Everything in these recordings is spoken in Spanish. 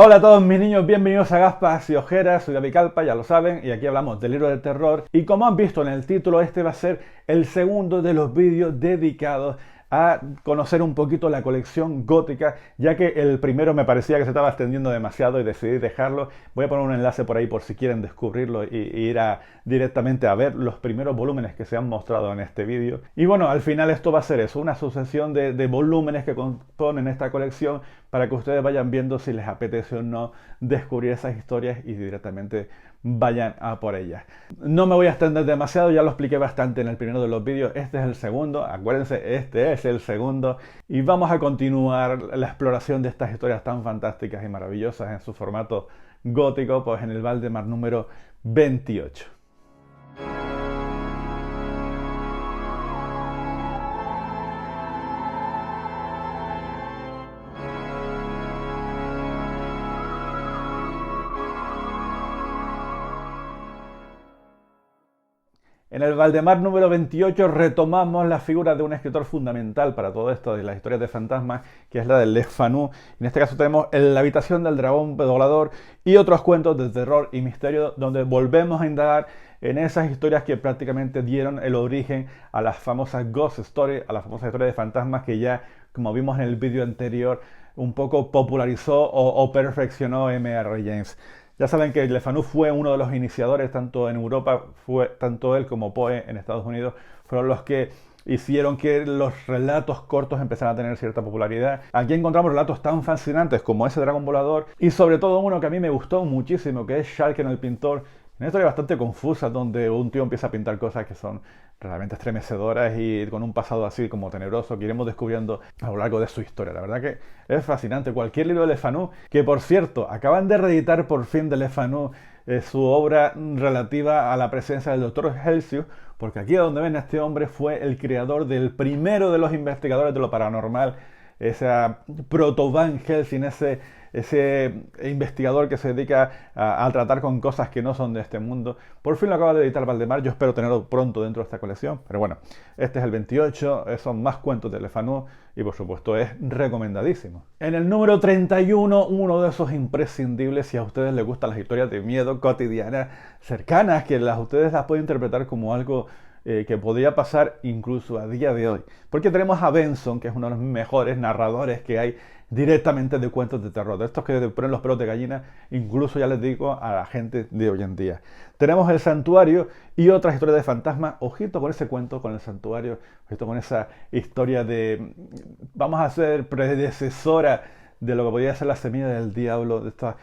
Hola a todos mis niños, bienvenidos a Gafas y Ojeras, soy David Calpa, ya lo saben, y aquí hablamos del libro de terror. Y como han visto en el título, este va a ser el segundo de los vídeos dedicados a conocer un poquito la colección gótica, ya que el primero me parecía que se estaba extendiendo demasiado y decidí dejarlo. Voy a poner un enlace por ahí por si quieren descubrirlo y ir directamente a ver los primeros volúmenes que se han mostrado en este vídeo. Y bueno, al final esto va a ser eso, una sucesión de volúmenes que componen esta colección para que ustedes vayan viendo si les apetece o no descubrir esas historias y directamente vayan a por ellas. No me voy a extender demasiado, ya lo expliqué bastante en el primero de los vídeos, este es el segundo, acuérdense, este es el segundo y vamos a continuar la exploración de estas historias tan fantásticas y maravillosas en su formato gótico, pues en el Valdemar número 28. En el Valdemar número 28 retomamos la figura de un escritor fundamental para todo esto de las historias de fantasmas, que es la de Le Fanu. En este caso tenemos La habitación del dragón volador y otros cuentos de terror y misterio donde volvemos a indagar en esas historias que prácticamente dieron el origen a las famosas Ghost Stories, a las famosas historias de fantasmas que ya, como vimos en el vídeo anterior, un poco popularizó o perfeccionó M.R. James. Ya saben que Le Fanu fue uno de los iniciadores, tanto en Europa, fue tanto él como Poe en Estados Unidos, fueron los que hicieron que los relatos cortos empezaran a tener cierta popularidad. Aquí encontramos relatos tan fascinantes como ese dragón volador y sobre todo uno que a mí me gustó muchísimo, que es Sharken el pintor. Una historia bastante confusa donde un tío empieza a pintar cosas que son realmente estremecedoras y con un pasado así como tenebroso que iremos descubriendo a lo largo de su historia. La verdad que es fascinante. Cualquier libro de Le Fanu, que por cierto, acaban de reeditar por fin de Le Fanu su obra relativa a la presencia del Dr. Helsius, porque aquí donde ven a este hombre fue el creador del primero de los investigadores de lo paranormal, esa proto Van Helsing, ese investigador que se dedica a tratar con cosas que no son de este mundo. Por fin lo acaba de editar Valdemar, yo espero tenerlo pronto dentro de esta colección, pero bueno, este es el 28, son más cuentos de Le Fanu y por supuesto es recomendadísimo. En el número 31, uno de esos imprescindibles, si a ustedes les gustan las historias de miedo cotidianas, cercanas, que ustedes las pueden interpretar como algo que podría pasar incluso a día de hoy. Porque tenemos a Benson, que es uno de los mejores narradores que hay directamente de cuentos de terror, de estos que ponen los pelos de gallina, incluso ya les digo a la gente de hoy en día. Tenemos El Santuario y otras historias de fantasmas. Ojito con ese cuento, con El Santuario, ojito con esa historia de, vamos a ser predecesora de lo que podría ser la semilla del diablo, de estas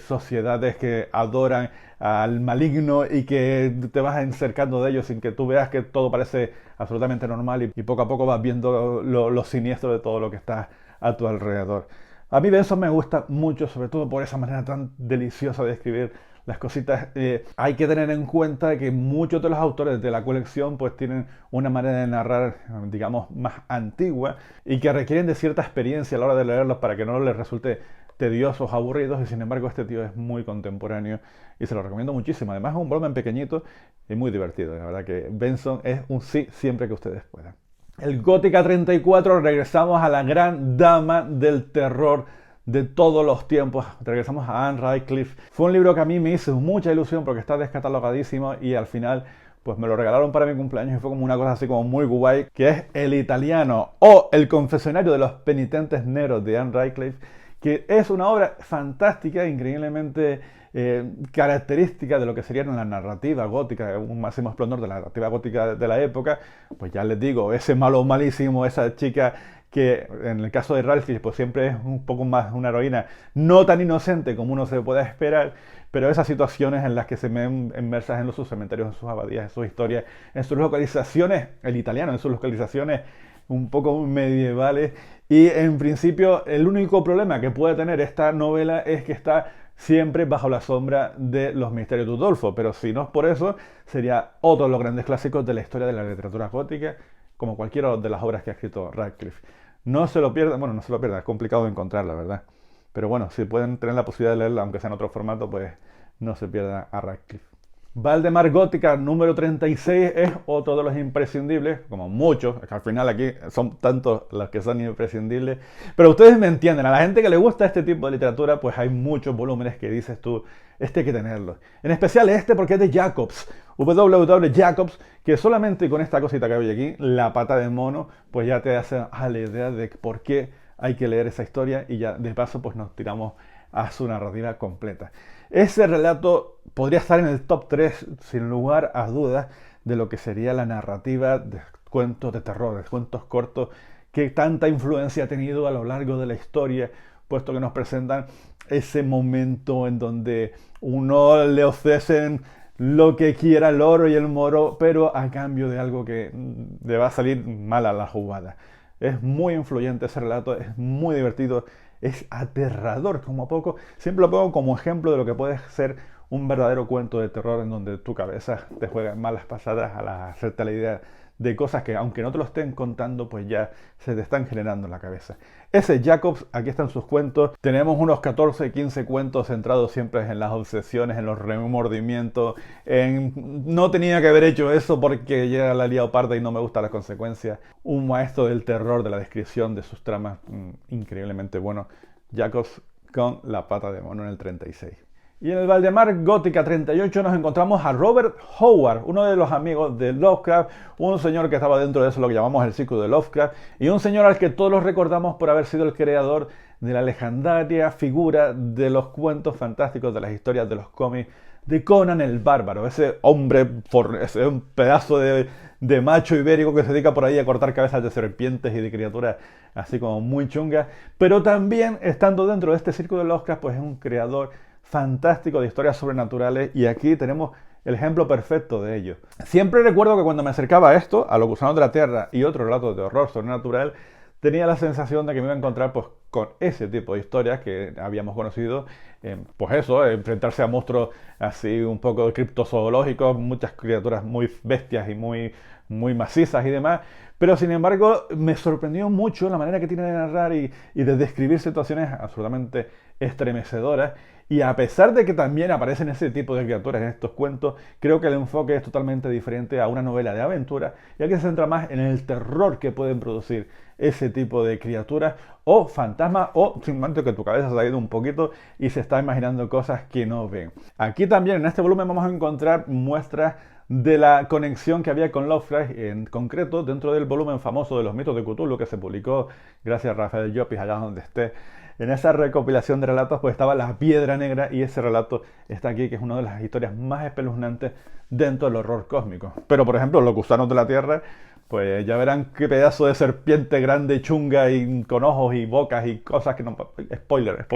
sociedades que adoran al maligno y que te vas acercando de ellos sin que tú veas que todo parece absolutamente normal y poco a poco vas viendo lo siniestro de todo lo que está a tu alrededor. A mí Benson me gusta mucho, sobre todo por esa manera tan deliciosa de escribir las cositas. Hay que tener en cuenta que muchos de los autores de la colección pues tienen una manera de narrar, digamos, más antigua y que requieren de cierta experiencia a la hora de leerlos para que no les resulte tediosos, aburridos, y sin embargo este tío es muy contemporáneo y se lo recomiendo muchísimo. Además es un volumen pequeñito y muy divertido. La verdad que Benson es un sí siempre que ustedes puedan. El Gótica 34, regresamos a la gran dama del terror de todos los tiempos. Regresamos a Anne Radcliffe. Fue un libro que a mí me hizo mucha ilusión porque está descatalogadísimo y al final pues me lo regalaron para mi cumpleaños y fue como una cosa así como muy guay, que es El Italiano o El Confesionario de los Penitentes Negros de Anne Radcliffe, que es una obra fantástica, increíblemente característica de lo que sería la narrativa gótica, un máximo esplendor de la narrativa gótica de la época. Pues ya les digo, ese malo malísimo, esa chica que en el caso de Radcliffe pues siempre es un poco más una heroína, no tan inocente como uno se puede esperar, pero esas situaciones en las que se ven inmersas en sus cementerios, en sus abadías, en sus historias, en sus localizaciones, el italiano, en sus localizaciones un poco medievales. Y en principio el único problema que puede tener esta novela es que está siempre bajo la sombra de los misterios de Udolfo, pero si no es por eso, sería otro de los grandes clásicos de la historia de la literatura gótica, como cualquiera de las obras que ha escrito Radcliffe. No se lo pierdan, bueno, no se lo pierdan, es complicado de encontrar, la verdad. Pero bueno, si pueden tener la posibilidad de leerla, aunque sea en otro formato, pues no se pierdan a Radcliffe. Valdemar Gótica número 36 es otro de los imprescindibles, como muchos, que al final aquí son tantos los que son imprescindibles, pero ustedes me entienden, a la gente que le gusta este tipo de literatura, pues hay muchos volúmenes que dices tú, este hay que tenerlo. En especial este porque es de Jacobs, W.W. Jacobs, que solamente con esta cosita que hay aquí, la pata de mono, pues ya te hace a la idea de por qué hay que leer esa historia y ya de paso pues nos tiramos a su narrativa completa. Ese relato podría estar en el top 3, sin lugar a dudas, de lo que sería la narrativa de cuentos de terror, de cuentos cortos, que tanta influencia ha tenido a lo largo de la historia, puesto que nos presentan ese momento en donde uno le ofrecen lo que quiera el oro y el moro, pero a cambio de algo que le va a salir mal a la jugada. Es muy influyente ese relato, es muy divertido, es aterrador como poco. Siempre lo pongo como ejemplo de lo que puede ser un verdadero cuento de terror en donde tu cabeza te juega malas pasadas al hacerte la idea de cosas que aunque no te lo estén contando, pues ya se te están generando en la cabeza. Ese Jacobs, aquí están sus cuentos. Tenemos unos 14, 15 cuentos centrados siempre en las obsesiones, en los remordimientos, en no tenía que haber hecho eso porque ya la he liado parda y no me gustan las consecuencias. Un maestro del terror, de la descripción de sus tramas, increíblemente bueno. Jacobs con la pata de mono en el 36. Y en el Valdemar Gótica 38 nos encontramos a Robert Howard, uno de los amigos de Lovecraft, un señor que estaba dentro de eso, lo que llamamos el círculo de Lovecraft, y un señor al que todos los recordamos por haber sido el creador de la legendaria figura de los cuentos fantásticos, de las historias de los cómics de Conan el Bárbaro, ese hombre, ese un pedazo de macho ibérico que se dedica por ahí a cortar cabezas de serpientes y de criaturas así como muy chungas, pero también estando dentro de este círculo de Lovecraft, pues es un creador fantástico de historias sobrenaturales y aquí tenemos el ejemplo perfecto de ello. Siempre recuerdo que cuando me acercaba a esto, a Los gusanos de la tierra y otros relatos de horror sobrenatural, tenía la sensación de que me iba a encontrar pues, con ese tipo de historias que habíamos conocido, pues eso, enfrentarse a monstruos así un poco criptozoológicos, muchas criaturas muy bestias y muy macizas y demás, pero sin embargo me sorprendió mucho la manera que tiene de narrar y de describir situaciones absolutamente estremecedoras. Y a pesar de que también aparecen ese tipo de criaturas en estos cuentos, creo que el enfoque es totalmente diferente a una novela de aventura, ya que se centra más en el terror que pueden producir ese tipo de criaturas o fantasmas o simplemente que tu cabeza se ha ido un poquito y se está imaginando cosas que no ven. Aquí también en este volumen vamos a encontrar muestras de la conexión que había con Lovecraft, en concreto dentro del volumen famoso de los mitos de Cthulhu que se publicó gracias a Rafael Llopis, allá donde esté. En esa recopilación de relatos pues estaba La Piedra Negra y ese relato está aquí, que es una de las historias más espeluznantes dentro del horror cósmico. Pero por ejemplo, Los gusanos de la tierra, pues ya verán qué pedazo de serpiente grande, chunga y con ojos y bocas y cosas que no... Spoiler.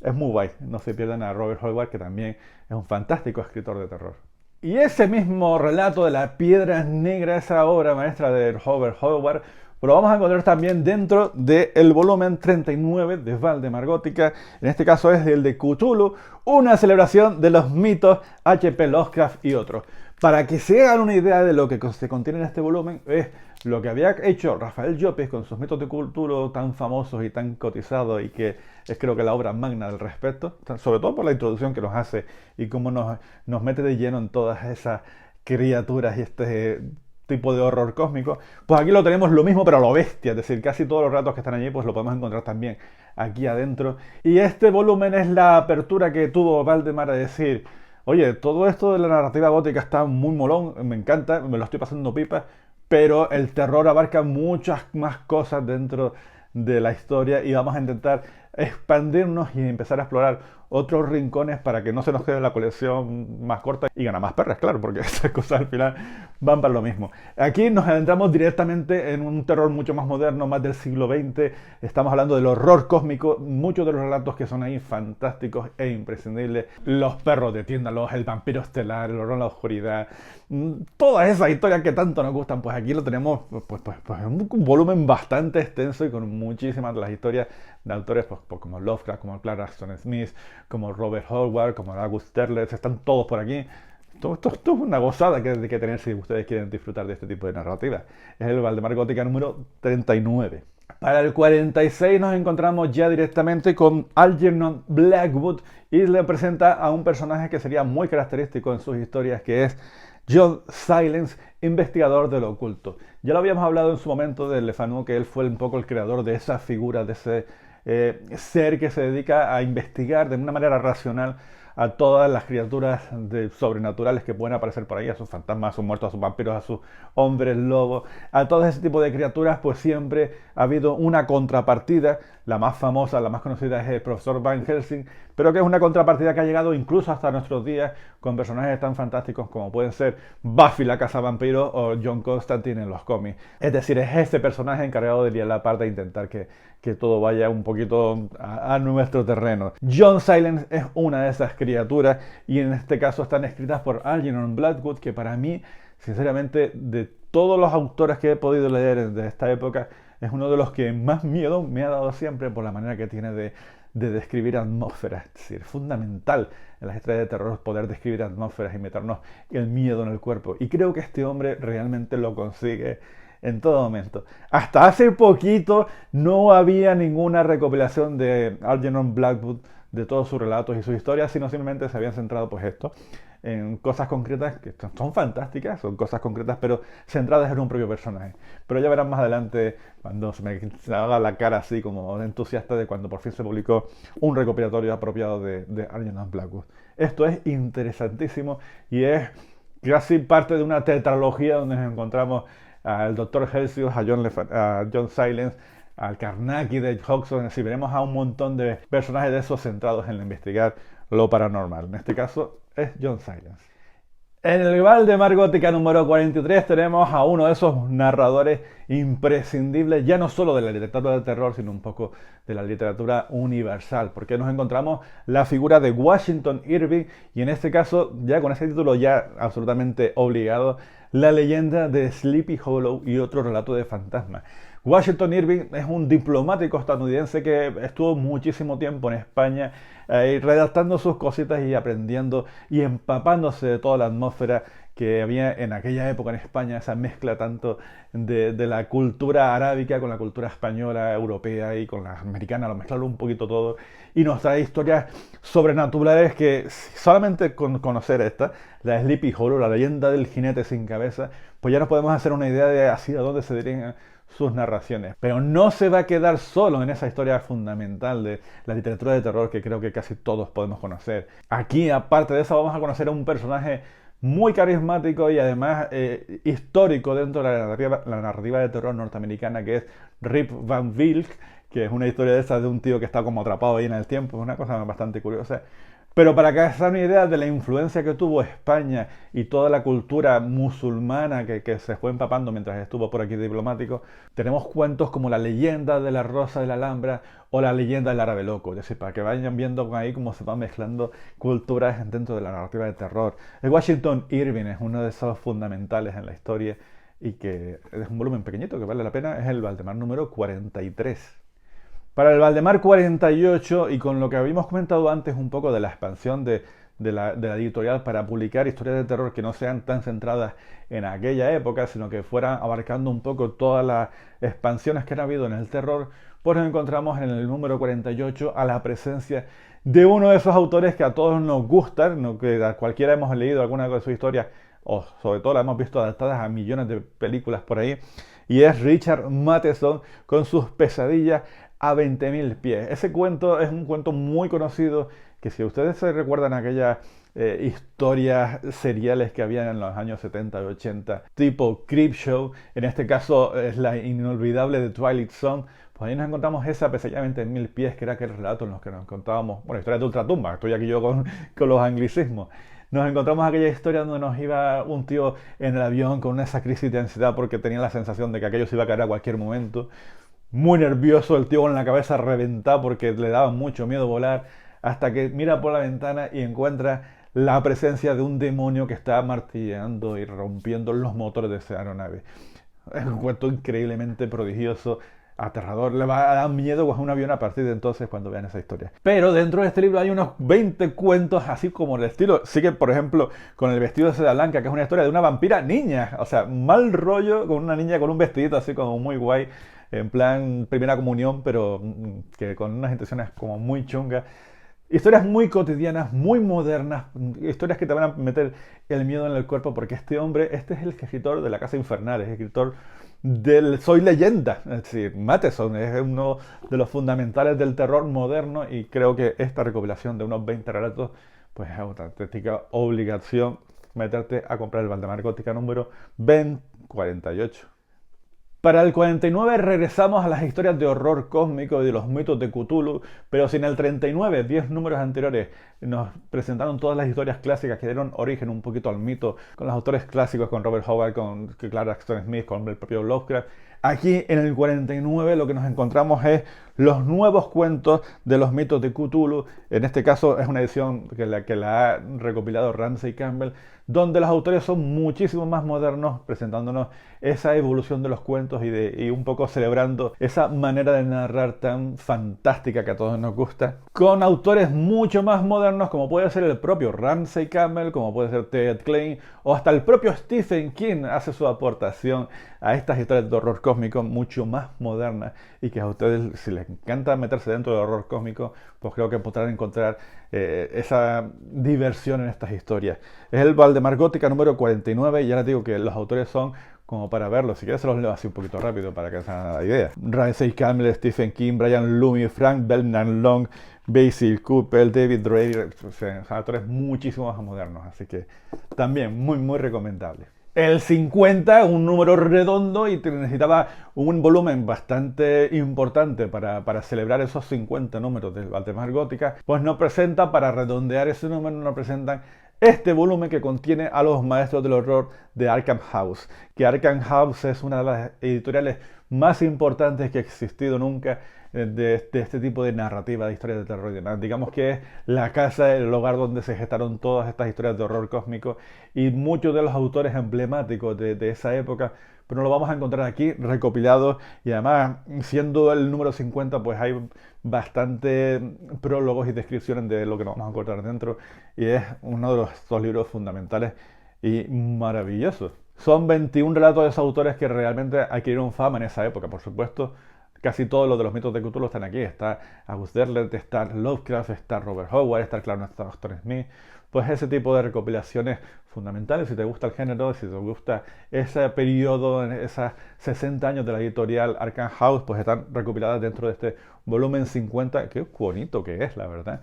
Es muy guay. No se pierdan a Robert Howard, que también es un fantástico escritor de terror. Y ese mismo relato de La Piedra Negra, esa obra maestra de Robert Howard, lo vamos a encontrar también dentro del volumen 39 de Valdemar Gótica. En este caso es el de Cthulhu, una celebración de los mitos H.P. Lovecraft y otros. Para que se hagan una idea de lo que se contiene en este volumen, es lo que había hecho Rafael Llopis con sus mitos de Cthulhu tan famosos y tan cotizados, y que es creo que la obra magna del respecto, sobre todo por la introducción que nos hace y cómo nos mete de lleno en todas esas criaturas y este tipo de horror cósmico. Pues aquí lo tenemos lo mismo pero a lo bestia, es decir, casi todos los relatos que están allí pues lo podemos encontrar también aquí adentro. Y este volumen es la apertura que tuvo Valdemar a decir: oye, todo esto de la narrativa gótica está muy molón, me encanta, me lo estoy pasando pipa, pero el terror abarca muchas más cosas dentro de la historia y vamos a intentar expandirnos y empezar a explorar otros rincones para que no se nos quede la colección más corta y gana más perras, claro, porque estas cosas al final van para lo mismo. Aquí nos adentramos directamente en un terror mucho más moderno, más del siglo XX. Estamos hablando del horror cósmico, muchos de los relatos que son ahí fantásticos e imprescindibles. Los perros de Tiéndalos, el vampiro estelar, el horror en la oscuridad, todas esas historias que tanto nos gustan, pues aquí lo tenemos pues en un volumen bastante extenso y con muchísimas de las historias de autores pues como Lovecraft, como Clara Aston Smith, como Robert Howard, como August Derleth, están todos por aquí. Esto es una gozada que tener si ustedes quieren disfrutar de este tipo de narrativa. Es el Valdemar Gótica número 39. Para el 46 nos encontramos ya directamente con Algernon Blackwood y le presenta a un personaje que sería muy característico en sus historias, que es John Silence, investigador de lo oculto. Ya lo habíamos hablado en su momento de Le Fanu, que él fue un poco el creador de esa figura, de ese ser que se dedica a investigar de una manera racional a todas las criaturas sobrenaturales que pueden aparecer por ahí, a sus fantasmas, a sus muertos, a sus vampiros, a sus hombres lobos, a todo ese tipo de criaturas, pues siempre ha habido una contrapartida. La más famosa, la más conocida es el profesor Van Helsing, pero que es una contrapartida que ha llegado incluso hasta nuestros días con personajes tan fantásticos como pueden ser Buffy la cazavampiro o John Constantine en los cómics. Es decir, es este personaje encargado de liar la parte e intentar que todo vaya un poquito a nuestro terreno. John Silence es una de esas criaturas y en este caso están escritas por Algernon Blackwood, que para mí, sinceramente, de todos los autores que he podido leer de esta época, es uno de los que más miedo me ha dado siempre por la manera que tiene de describir atmósferas. Es decir, es fundamental en las historias de terror poder describir atmósferas y meternos el miedo en el cuerpo. Y creo que este hombre realmente lo consigue en todo momento. Hasta hace poquito no había ninguna recopilación de Algernon Blackwood de todos sus relatos y sus historias, sino simplemente se habían centrado pues esto, en cosas concretas que son fantásticas, son cosas concretas, pero centradas en un propio personaje. Pero ya verán más adelante, cuando se me haga la cara así como entusiasta de cuando por fin se publicó un recopilatorio apropiado de Algernon Blackwood. Esto es interesantísimo y es casi parte de una tetralogía donde nos encontramos al Dr. Helsius, a John Silence, al Carnacki de Hodgson. Es decir, veremos a un montón de personajes de esos centrados en investigar lo paranormal. En este caso es John Silence. En el Valdemar Gótica número 43 tenemos a uno de esos narradores imprescindibles, ya no solo de la literatura de terror, sino un poco de la literatura universal, porque nos encontramos la figura de Washington Irving, y en este caso, ya con ese título ya absolutamente obligado, la leyenda de Sleepy Hollow y otro relato de fantasmas. Washington Irving es un diplomático estadounidense que estuvo muchísimo tiempo en España redactando sus cositas y aprendiendo y empapándose de toda la atmósfera que había en aquella época en España, esa mezcla tanto de la cultura arábica con la cultura española, europea y con la americana, lo mezclaron un poquito todo y nos trae historias sobrenaturales que solamente con conocer esta, la Sleepy Hollow, la leyenda del jinete sin cabeza, pues ya nos podemos hacer una idea de hacia dónde se dirigen sus narraciones. Pero no se va a quedar solo en esa historia fundamental de la literatura de terror que creo que casi todos podemos conocer. Aquí, aparte de eso, vamos a conocer a un personaje muy carismático y además histórico dentro de la narrativa de terror norteamericana, que es Rip Van Winkle, que es una historia de esa de un tío que está como atrapado ahí en el tiempo, es una cosa bastante curiosa. Pero para que se hagan una idea de la influencia que tuvo España y toda la cultura musulmana que se fue empapando mientras estuvo por aquí diplomático, tenemos cuentos como la leyenda de la Rosa de la Alhambra o la leyenda del árabe loco. Es decir, para que vayan viendo ahí cómo se van mezclando culturas dentro de la narrativa de terror. El Washington Irving es uno de esos fundamentales en la historia y que es un volumen pequeñito que vale la pena, es el Valdemar número 43. Para el Valdemar 48, y con lo que habíamos comentado antes un poco de la expansión de la editorial para publicar historias de terror que no sean tan centradas en aquella época, sino que fueran abarcando un poco todas las expansiones que han habido en el terror, pues nos encontramos en el número 48 a la presencia de uno de esos autores que a todos nos gustan, que a cualquiera hemos leído alguna de sus historias, o sobre todo la hemos visto adaptadas a millones de películas por ahí, y es Richard Matheson con sus Pesadillas a 20.000 pies. Ese cuento es un cuento muy conocido que si ustedes se recuerdan aquellas historias seriales que había en los años 70 y 80, tipo Creepshow, en este caso es la inolvidable de Twilight Zone, pues ahí nos encontramos esa Pesadilla a 20.000 pies, que era aquel relato en los que nos contábamos, bueno, historias de ultratumba, estoy aquí yo con los anglicismos. Nos encontramos aquella historia donde nos iba un tío en el avión con esa crisis de ansiedad porque tenía la sensación de que aquello se iba a caer a cualquier momento. Muy nervioso, el tío con la cabeza reventada porque le daba mucho miedo volar, hasta que mira por la ventana y encuentra la presencia de un demonio que está martilleando y rompiendo los motores de esa aeronave. Es un cuento increíblemente prodigioso, aterrador, le va a dar miedo coger un avión a partir de entonces cuando vean esa historia. Pero dentro de este libro hay unos 20 cuentos así como el estilo. Sigue, por ejemplo, con El vestido de seda blanca, que es una historia de una vampira niña, o sea, mal rollo con una niña con un vestidito así como muy guay. en plan primera comunión, pero que con unas intenciones como muy chungas. Historias muy cotidianas, muy modernas, historias que te van a meter el miedo en el cuerpo, porque este hombre, este es el escritor de La Casa Infernal, es el escritor del Soy Leyenda, es decir, Matheson es uno de los fundamentales del terror moderno y creo que esta recopilación de unos 20 relatos, pues es una auténtica obligación meterte a comprar el Valdemar Gótica número 2048. Para el 49 regresamos a las historias de horror cósmico y de los mitos de Cthulhu, pero si en el 39, 10 números anteriores, nos presentaron todas las historias clásicas que dieron origen un poquito al mito, con los autores clásicos, con Robert Howard, con Clara Stone Smith, con el propio Lovecraft. Aquí en el 49 lo que nos encontramos es los nuevos cuentos de los mitos de Cthulhu. En este caso es una edición que la ha recopilado Ramsey Campbell, donde los autores son muchísimo más modernos, presentándonos esa evolución de los cuentos y un poco celebrando esa manera de narrar tan fantástica que a todos nos gusta, con autores mucho más modernos como puede ser el propio Ramsey Campbell, como puede ser Ted Klein, o hasta el propio Stephen King hace su aportación a estas historias de horror cósmico mucho más modernas y que a ustedes, si les encanta meterse dentro del horror cósmico, pues creo que podrán encontrar esa diversión en estas historias. Es el Valdemar Gótica número 49 y ya les digo que los autores son como para verlo. Si quieres se los leo así un poquito rápido para que se hagan la idea. Ramsey Campbell, Stephen King, Brian Loomis, Frank Belknap Long, Basil Cooper, David Draper, son autores muchísimo más modernos, así que también muy recomendable. El 50, un número redondo y necesitaba un volumen bastante importante para celebrar esos 50 números del Valdemar Gótica, pues nos presenta, para redondear ese número, nos presentan este volumen que contiene a los maestros del horror de Arkham House, que Arkham House es una de las editoriales más importantes que ha existido nunca de este tipo de narrativa, de historias de terror y demás. Digamos que es la casa, el lugar donde se gestaron todas estas historias de horror cósmico y muchos de los autores emblemáticos de esa época, pero lo vamos a encontrar aquí recopilados y además, siendo el número 50, pues hay bastante prólogos y descripciones de lo que nos vamos a encontrar dentro y es uno de los dos libros fundamentales y maravillosos. Son 21 relatos de esos autores que realmente adquirieron fama en esa época, por supuesto. Casi todos los de los mitos de Cthulhu están aquí. Está August Derleth, está Lovecraft, está Robert Howard, está Clarence Stone Smith. Pues ese tipo de recopilaciones fundamentales, si te gusta el género, si te gusta ese periodo, esos 60 años de la editorial Arkham House, pues están recopiladas dentro de este volumen 50. Qué bonito que es, la verdad.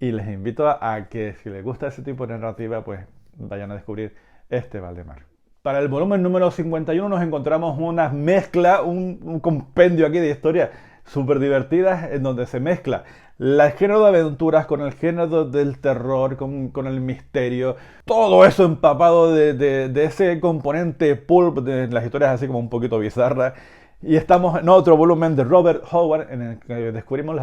Y les invito a que si les gusta ese tipo de narrativa, pues vayan a descubrir este Valdemar. Para el volumen número 51 nos encontramos una mezcla, un compendio aquí de historias súper divertidas en donde se mezcla el género de aventuras con el género del terror, con el misterio, todo eso empapado de ese componente pulp de las historias así como un poquito bizarras. Y estamos en otro volumen de Robert Howard en el que descubrimos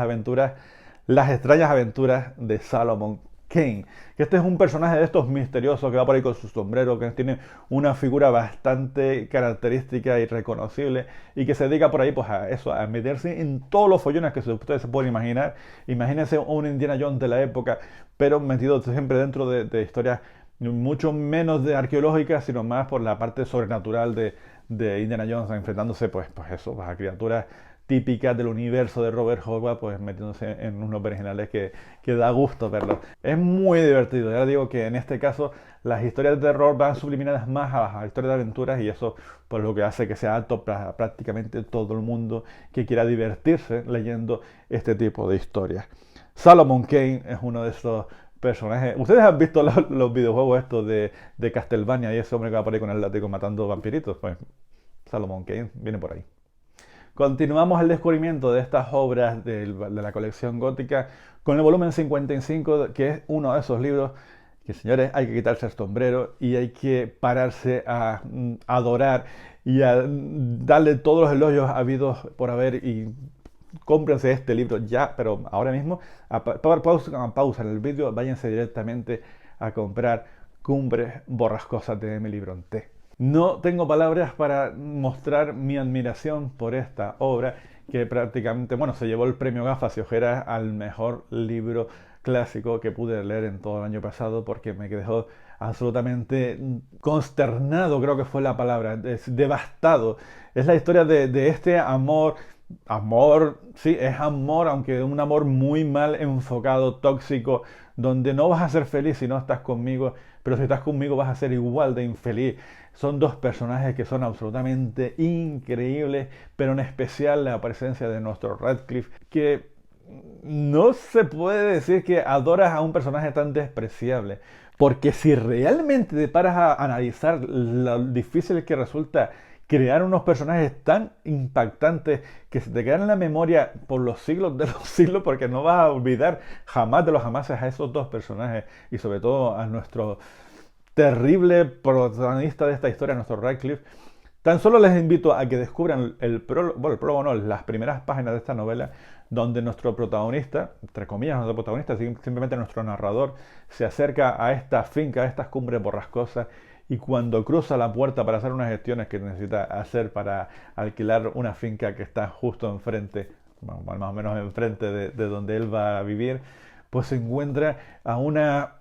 las extrañas aventuras de Solomon Kane, que este es un personaje de estos misteriosos que va por ahí con su sombrero, que tiene una figura bastante característica y reconocible y que se dedica por ahí pues a eso, a meterse en todos los follones que ustedes se pueden imaginar. Imagínense un Indiana Jones de la época, pero metido siempre dentro de historias mucho menos de arqueológicas, sino más por la parte sobrenatural de Indiana Jones, enfrentándose pues eso, a criaturas típicas del universo de Robert Howard, pues metiéndose en unos originales que da gusto verlos. Es muy divertido. Ya digo que en este caso las historias de terror van subliminadas más a las historias de aventuras y eso pues lo que hace que sea apto para prácticamente todo el mundo que quiera divertirse leyendo este tipo de historias. Solomon Kane es uno de esos personajes. Ustedes han visto los videojuegos estos de Castlevania y ese hombre que va por ahí con el látigo matando vampiritos. Pues Solomon Kane viene por ahí. Continuamos el descubrimiento de estas obras de la colección gótica con el volumen 55, que es uno de esos libros que, señores, hay que quitarse el sombrero y hay que pararse a adorar y a darle todos los elogios habidos por haber y cómprense este libro ya, pero ahora mismo, pausa en el vídeo, váyanse directamente a comprar Cumbres Borrascosas de Emily Brontë. No tengo palabras para mostrar mi admiración por esta obra que prácticamente, bueno, se llevó el premio Gafas y Ojeras al mejor libro clásico que pude leer en todo el año pasado porque me dejó absolutamente consternado, creo que fue la palabra, devastado. Es la historia de este amor. Amor, sí, es amor, aunque un amor muy mal enfocado, tóxico, donde no vas a ser feliz si no estás conmigo, pero si estás conmigo vas a ser igual de infeliz. Son dos personajes que son absolutamente increíbles, pero en especial la presencia de nuestro Radcliffe, que no se puede decir que adoras a un personaje tan despreciable, porque si realmente te paras a analizar lo difícil que resulta crear unos personajes tan impactantes que se te quedan en la memoria por los siglos de los siglos, porque no vas a olvidar jamás de los jamases a esos dos personajes y sobre todo a nuestro terrible protagonista de esta historia, nuestro Radcliffe. Tan solo les invito a que descubran el prólogo no, las primeras páginas de esta novela, donde nuestro protagonista, entre comillas nuestro protagonista, simplemente nuestro narrador, se acerca a esta finca, a estas cumbres borrascosas, y cuando cruza la puerta para hacer unas gestiones que necesita hacer para alquilar una finca que está justo enfrente, más o menos enfrente de donde él va a vivir, pues se encuentra a una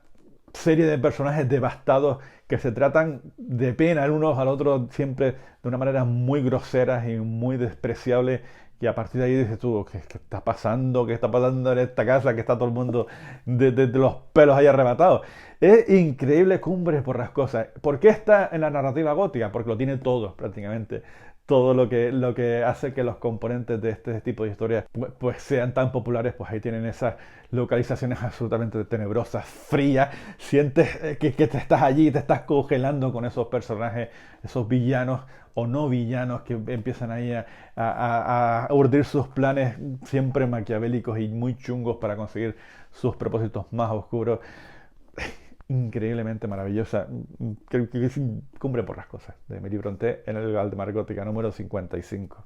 serie de personajes devastados que se tratan de pena el uno al otro siempre de una manera muy grosera y muy despreciable, y a partir de ahí dices tú, ¿qué está pasando? ¿Qué está pasando en esta casa? Que está todo el mundo de los pelos ahí arrebatados. Es increíble Cumbres Borrascosas. ¿Por qué está en la narrativa gótica? Porque lo tiene todo prácticamente. Todo lo que hace que los componentes de este tipo de historias pues sean tan populares, pues ahí tienen esas localizaciones absolutamente tenebrosas, frías. Sientes que te estás allí, te estás congelando con esos personajes, esos villanos o no villanos que empiezan ahí a urdir sus planes siempre maquiavélicos y muy chungos para conseguir sus propósitos más oscuros. Increíblemente maravillosa. Creo que es Cumbre Borrascosas de Mary Brontë en el Valdemar Gótica número 55.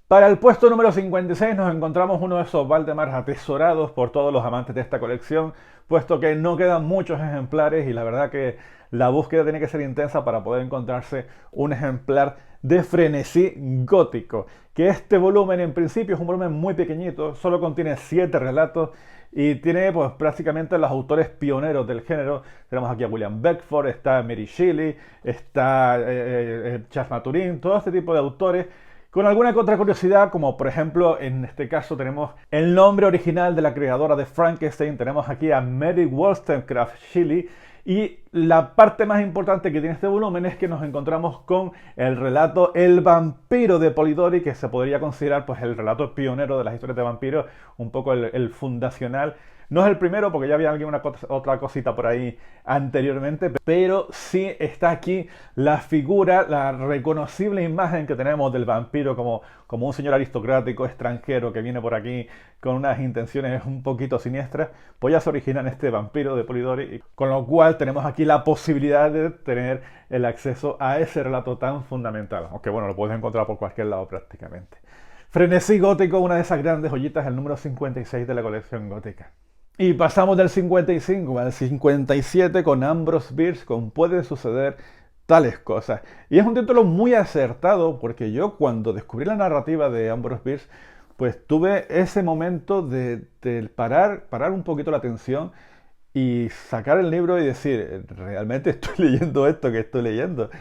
Para el puesto número 56 nos encontramos uno de esos Valdemars atesorados por todos los amantes de esta colección, puesto que no quedan muchos ejemplares y la verdad que la búsqueda tiene que ser intensa para poder encontrarse un ejemplar de Frenesí Gótico, que este volumen en principio es un volumen muy pequeñito, solo contiene 7 relatos y tiene pues prácticamente los autores pioneros del género. Tenemos aquí a William Beckford, está Mary Shelley, está Charles Maturin, todo este tipo de autores, con alguna que otra curiosidad, como por ejemplo en este caso tenemos el nombre original de la creadora de Frankenstein. Tenemos aquí a Mary Wollstonecraft Shelley. Y la parte más importante que tiene este volumen es que nos encontramos con el relato El vampiro de Polidori, que se podría considerar pues el relato pionero de las historias de vampiros, un poco el fundacional. No es el primero porque ya había alguna otra cosita por ahí anteriormente, pero sí está aquí la figura, la reconocible imagen que tenemos del vampiro como un señor aristocrático extranjero que viene por aquí con unas intenciones un poquito siniestras. Pues ya se origina en este vampiro de Polidori, con lo cual tenemos aquí la posibilidad de tener el acceso a ese relato tan fundamental, aunque bueno, lo puedes encontrar por cualquier lado prácticamente. Frenesí Gótico, una de esas grandes joyitas, el número 56 de la colección gótica. Y pasamos del 55 al 57 con Ambrose Bierce, con Pueden suceder tales cosas. Y es un título muy acertado porque yo cuando descubrí la narrativa de Ambrose Bierce, pues tuve ese momento de parar un poquito la atención y sacar el libro y decir, realmente estoy leyendo esto que estoy leyendo.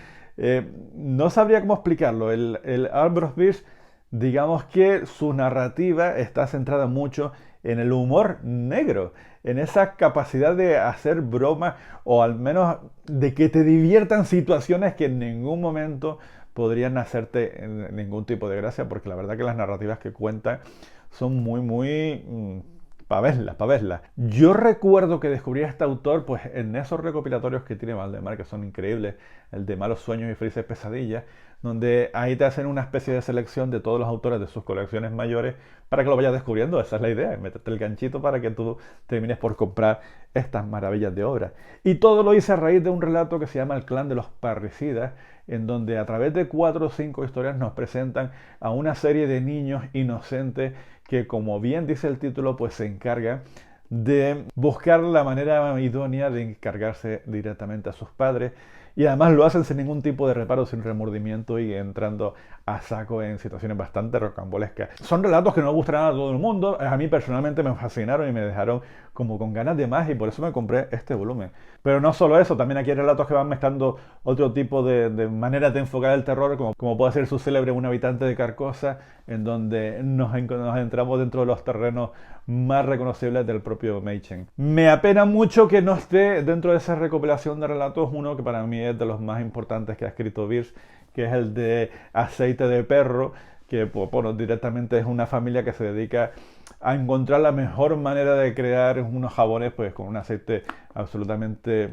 No sabría cómo explicarlo. El Ambrose Bierce, digamos que su narrativa está centrada mucho en el humor negro, en esa capacidad de hacer bromas o al menos de que te diviertan situaciones que en ningún momento podrían hacerte ningún tipo de gracia, porque la verdad que las narrativas que cuentan son muy para verlas. Yo recuerdo que descubrí a este autor pues en esos recopilatorios que tiene Valdemar, que son increíbles, el de Malos Sueños y Felices Pesadillas, donde ahí te hacen una especie de selección de todos los autores de sus colecciones mayores para que lo vayas descubriendo. Esa es la idea, meterte el ganchito para que tú termines por comprar estas maravillas de obra. Y todo lo hice a raíz de un relato que se llama El clan de los parricidas, en donde a través de 4 o 5 historias nos presentan a una serie de niños inocentes que, como bien dice el título, pues se encargan de buscar la manera idónea de encargarse directamente a sus padres, y además lo hacen sin ningún tipo de reparo, sin remordimiento y entrando a saco en situaciones bastante rocambolescas. Son relatos que no gustarán a todo el mundo. A mí personalmente me fascinaron y me dejaron como con ganas de más y por eso me compré este volumen. Pero no solo eso, también aquí hay relatos que van mezclando otro tipo de maneras de enfocar el terror, como puede ser su célebre Un habitante de Carcosa, en donde nos entramos dentro de los terrenos más reconocibles del propio Machen. Me apena mucho que no esté dentro de esa recopilación de relatos uno que para mí es de los más importantes que ha escrito Bierce, que es el de Aceite de Perro, que bueno, directamente es una familia que se dedica a encontrar la mejor manera de crear unos jabones pues con un aceite absolutamente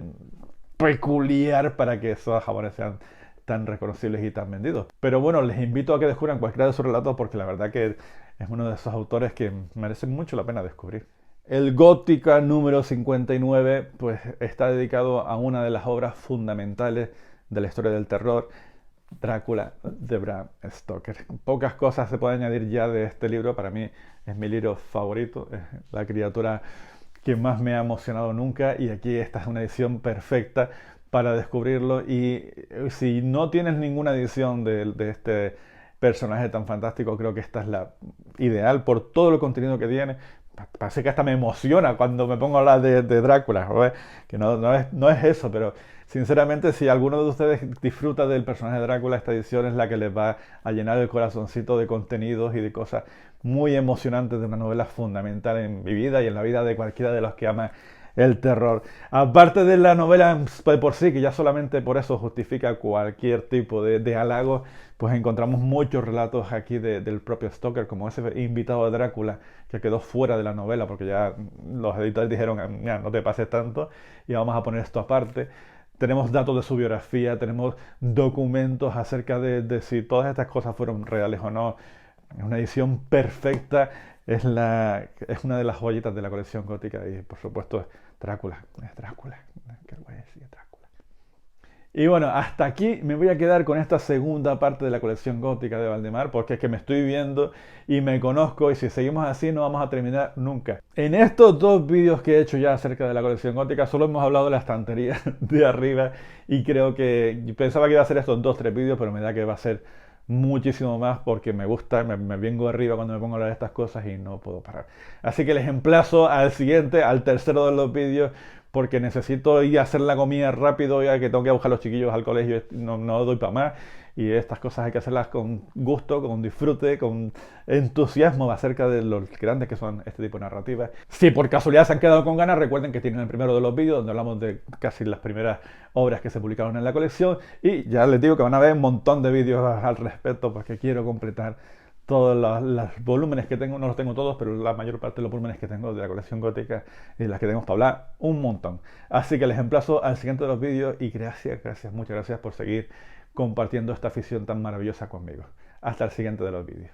peculiar para que esos jabones sean tan reconocibles y tan vendidos. Pero bueno, les invito a que descubran cualquiera de sus relatos porque la verdad que es uno de esos autores que merecen mucho la pena descubrir. El Gótica número 59 pues está dedicado a una de las obras fundamentales de la historia del terror, Drácula de Bram Stoker. Pocas cosas se pueden añadir ya de este libro, para mí es mi libro favorito, es la criatura que más me ha emocionado nunca y aquí esta es una edición perfecta para descubrirlo y si no tienes ninguna edición de este personaje tan fantástico, creo que esta es la ideal por todo el contenido que tiene. Parece que hasta me emociona cuando me pongo a hablar de Drácula, ¿no? Que no es eso, pero sinceramente si alguno de ustedes disfruta del personaje de Drácula, esta edición es la que les va a llenar el corazoncito de contenidos y de cosas muy emocionantes de una novela fundamental en mi vida y en la vida de cualquiera de los que ama el terror. Aparte de la novela por sí, que ya solamente por eso justifica cualquier tipo de halago, pues encontramos muchos relatos aquí del propio Stoker, como ese invitado de Drácula que quedó fuera de la novela porque ya los editores dijeron, no te pases tanto y vamos a poner esto aparte. Tenemos datos de su biografía, tenemos documentos acerca de si todas estas cosas fueron reales o no. Es una edición perfecta, es una de las joyitas de la colección gótica y por supuesto es Drácula, ¿qué voy a decir? Drácula. Y bueno, hasta aquí me voy a quedar con esta segunda parte de la colección gótica de Valdemar porque es que me estoy viendo y me conozco y si seguimos así no vamos a terminar nunca. En estos dos vídeos que he hecho ya acerca de la colección gótica solo hemos hablado de la estantería de arriba y creo que pensaba que iba a ser estos 2-3 vídeos pero me da que va a ser muchísimo más porque me gusta, me vengo arriba cuando me pongo a hablar de estas cosas y no puedo parar. Así que les emplazo al siguiente, al tercero de los vídeos porque necesito ir a hacer la comida rápido ya que tengo que buscar a los chiquillos al colegio, no doy para más y estas cosas hay que hacerlas con gusto, con disfrute, con entusiasmo acerca de los grandes que son este tipo de narrativas. Si por casualidad se han quedado con ganas, recuerden que tienen el primero de los vídeos donde hablamos de casi las primeras obras que se publicaron en la colección y ya les digo que van a ver un montón de vídeos al respecto porque quiero completar todos los volúmenes que tengo, no los tengo todos, pero la mayor parte de los volúmenes que tengo de la colección gótica y las que tenemos para hablar, un montón. Así que les emplazo al siguiente de los vídeos y muchas gracias por seguir compartiendo esta afición tan maravillosa conmigo. Hasta el siguiente de los vídeos.